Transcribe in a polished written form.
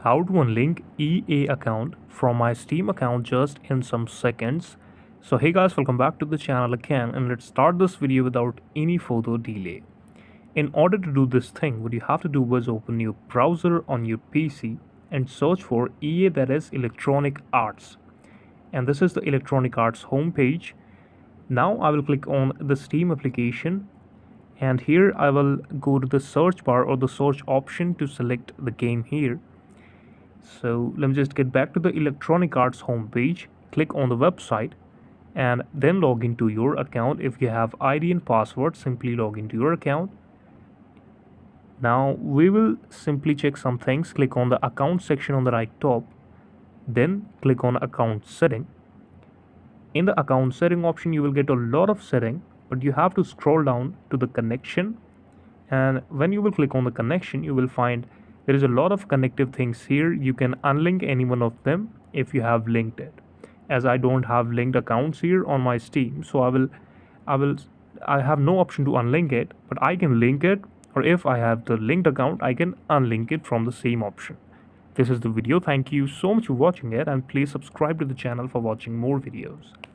How to unlink EA account from my Steam account just in some seconds. So hey guys, welcome back to the channel again, and let's start this video without any further delay. In order to do this thing, what you have to do is open your browser on your PC and search for EA, that is Electronic Arts. And this is the Electronic Arts homepage. Now I will click on the Steam application, and here I will go to the search bar or the search option to select the game here. So let me just get back to the Electronic Arts homepage, click on the website, and then log into your account. If you have ID and password, simply log into your account. Now we will simply check some things. Click on the account section on the right top, then click on account setting. In the account setting option, you will get a lot of setting, but you have to scroll down to the connection, and when you will click on the connection, you will find there is a lot of connective things here. You can unlink any one of them if you have linked it. As I don't have linked accounts here on my Steam, so I have no option to unlink it, but I can link it, or if I have the linked account, I can unlink it from the same option. This is the video. Thank you so much for watching it, and please subscribe to the channel for watching more videos.